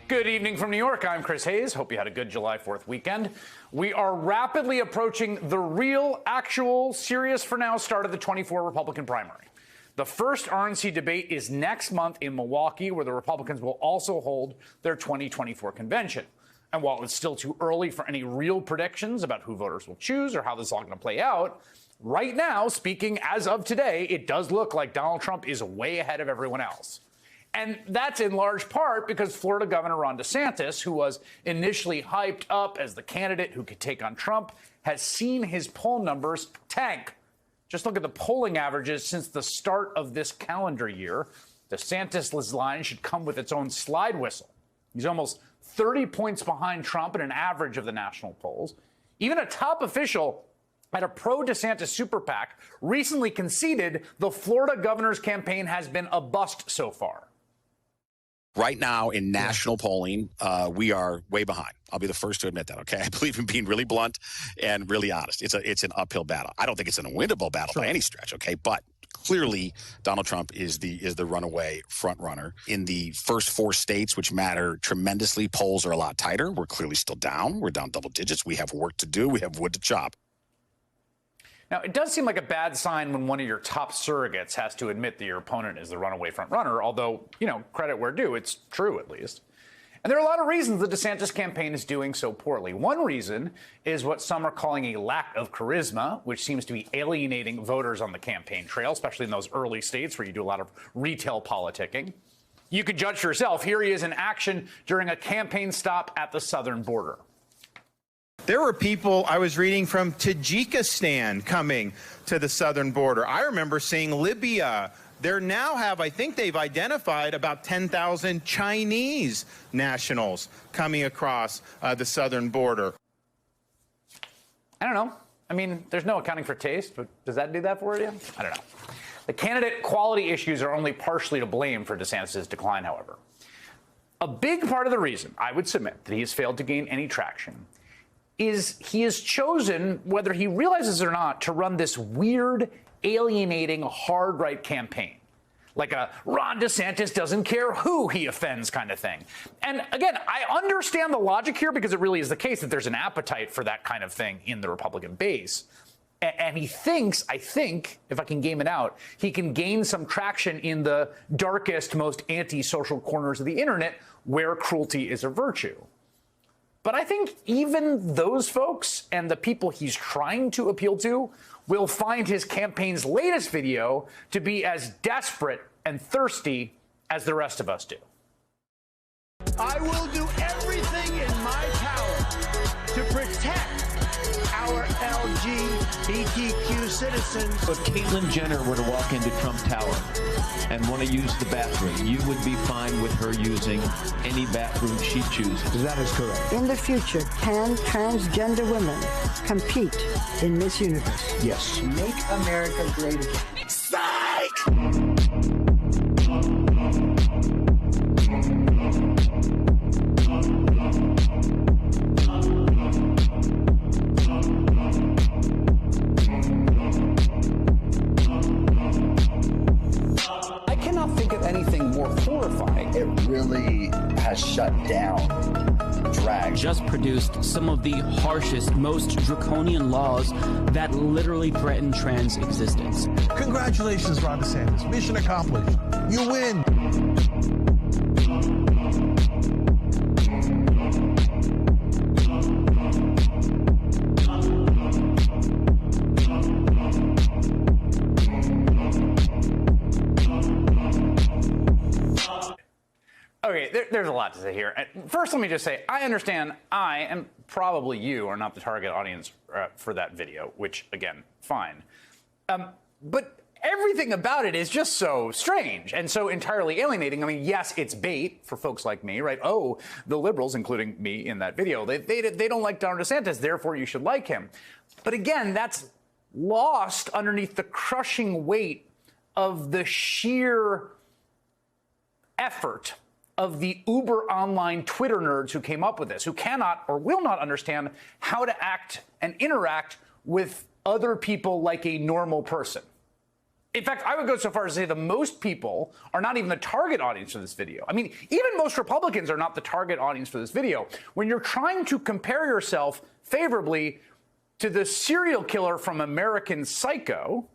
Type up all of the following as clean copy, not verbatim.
Good evening from New York. I'm Chris Hayes. Hope you had a good July 4th weekend. We are rapidly approaching the real, actual, serious for now start of the 24 Republican primary. The first RNC debate is next month in Milwaukee, where the Republicans will also hold their 2024 convention. And while it's still too early for any real predictions about who voters will choose or how this is all going to play out, right now, speaking as of today, it does look like Donald Trump is way ahead of everyone else. And that's in large part because Florida Governor Ron DeSantis, who was initially hyped up as the candidate who could take on Trump, has seen his poll numbers tank. Just look at the polling averages since the start of this calendar year. DeSantis' line should come with its own slide whistle. He's almost 30 points behind Trump in an average of the national polls. Even a top official at a pro-DeSantis super PAC recently conceded the Florida governor's campaign has been a bust so far. Right now in national polling, we are way behind. I'll be the first to admit that, okay? I believe in being really blunt and really honest. It's an uphill battle. I don't think it's an unwinnable battle by any stretch, okay? But clearly, Donald Trump is the runaway front runner. In the first four states, which matter tremendously, polls are a lot tighter. We're clearly still down. We're down double digits. We have work to do. We have wood to chop. Now, it does seem like a bad sign when one of your top surrogates has to admit that your opponent is the runaway front runner, although, credit where due, it's true at least. And there are a lot of reasons the DeSantis campaign is doing so poorly. One reason is what some are calling a lack of charisma, which seems to be alienating voters on the campaign trail, especially in those early states where you do a lot of retail politicking. You can judge for yourself. Here he is in action during a campaign stop at the southern border. There were people I was reading from Tajikistan coming to the southern border. I remember seeing Libya. They now have, I think they've identified about 10,000 Chinese nationals coming across the southern border. I don't know. I mean, there's no accounting for taste, but does that do that for you? I don't know. The candidate quality issues are only partially to blame for DeSantis' decline, however. A big part of the reason, I would submit, that he has failed to gain any traction is he has chosen, whether he realizes it or not, to run this weird, alienating, hard right campaign. Like a Ron DeSantis doesn't care who he offends kind of thing. And again, I understand the logic here because it really is the case that there's an appetite for that kind of thing in the Republican base. And he thinks, I think, if I can game it out, he can gain some traction in the darkest, most anti-social corners of the internet where cruelty is a virtue. But I think even those folks and the people he's trying to appeal to will find his campaign's latest video to be as desperate and thirsty as the rest of us do. I will do everything in my power to protect our LGBTQ citizens. If Caitlyn Jenner were to walk into Trump Tower and want to use the bathroom, you would be fine with her using any bathroom she chooses. That is correct. In the future, can transgender women compete in Miss Universe? Yes. Make America great again. Psych! It really has shut down drag. Just produced some of the harshest, most draconian laws that literally threaten trans existence. Congratulations, Ron DeSantis. Mission accomplished. You win. Okay, there's a lot to say here. First, let me just say, I understand I, and probably you, are not the target audience for that video, which, again, fine. But everything about it is just so strange and so entirely alienating. I mean, yes, it's bait for folks like me, right? Oh, the liberals, including me in that video, they don't like Donald DeSantis, therefore you should like him. But again, that's lost underneath the crushing weight of the sheer effort of the uber online Twitter nerds who came up with this, who cannot or will not understand how to act and interact with other people like a normal person. In fact, I would go so far as to say that most people are not even the target audience for this video. I mean, even most Republicans are not the target audience for this video. When you're trying to compare yourself favorably to the serial killer from American Psycho,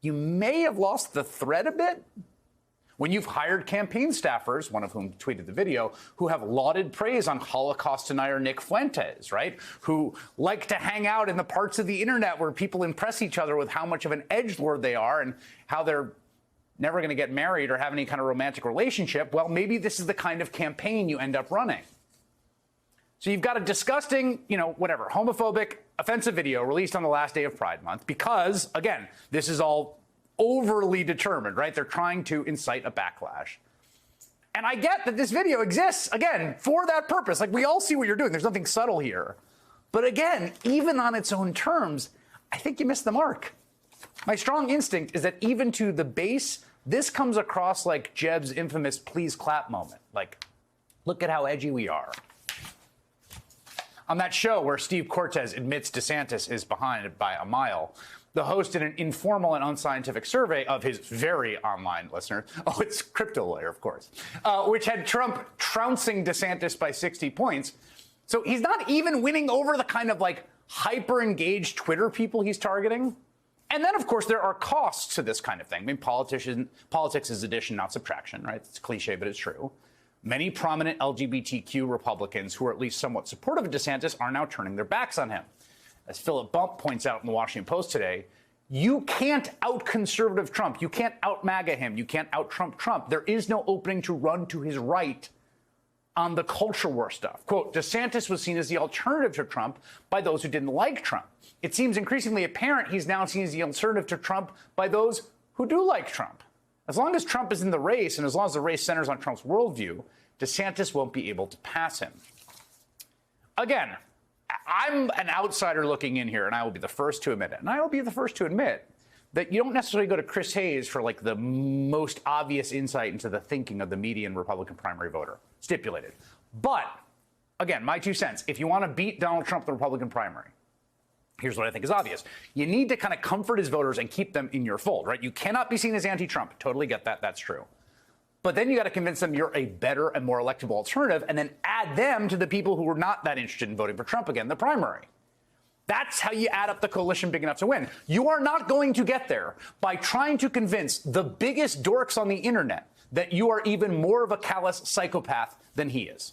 you may have lost the thread a bit. When you've hired campaign staffers, one of whom tweeted the video, who have lauded praise on Holocaust denier Nick Fuentes, right? Who like to hang out in the parts of the internet where people impress each other with how much of an edgelord they are and how they're never going to get married or have any kind of romantic relationship. Well, maybe this is the kind of campaign you end up running. So you've got a disgusting, whatever, homophobic, offensive video released on the last day of Pride Month because, again, this is all overly determined, right? They're trying to incite a backlash. And I get that this video exists, again, for that purpose. Like, we all see what you're doing. There's nothing subtle here. But again, even on its own terms, I think you missed the mark. My strong instinct is that even to the base, this comes across like Jeb's infamous please clap moment. Like, look at how edgy we are. On that show where Steve Cortes admits DeSantis is behind it by a mile, the host did an informal and unscientific survey of his very online listeners. Oh, it's Crypto Lawyer, of course, which had Trump trouncing DeSantis by 60 points. So he's not even winning over the kind of like hyper-engaged Twitter people he's targeting. And then, of course, there are costs to this kind of thing. I mean, politics is addition, not subtraction, right? It's cliche, but it's true. Many prominent LGBTQ Republicans who are at least somewhat supportive of DeSantis are now turning their backs on him. As Philip Bump points out in the Washington Post today, you can't out-conservative Trump. You can't out-MAGA him. You can't out-Trump Trump. There is no opening to run to his right on the culture war stuff. Quote, DeSantis was seen as the alternative to Trump by those who didn't like Trump. It seems increasingly apparent he's now seen as the alternative to Trump by those who do like Trump. As long as Trump is in the race and as long as the race centers on Trump's worldview, DeSantis won't be able to pass him. Again, I'm an outsider looking in here, and I will be the first to admit it. And I will be the first to admit that you don't necessarily go to Chris Hayes for like the most obvious insight into the thinking of the median Republican primary voter. Stipulated. But, again, my 2 cents. If you want to beat Donald Trump in the Republican primary, here's what I think is obvious. You need to kind of comfort his voters and keep them in your fold, right? You cannot be seen as anti-Trump. Totally get that. That's true. But then you got to convince them you're a better and more electable alternative and then add them to the people who are not that interested in voting for Trump again in the primary. That's how you add up the coalition big enough to win. You are not going to get there by trying to convince the biggest dorks on the internet that you are even more of a callous psychopath than he is.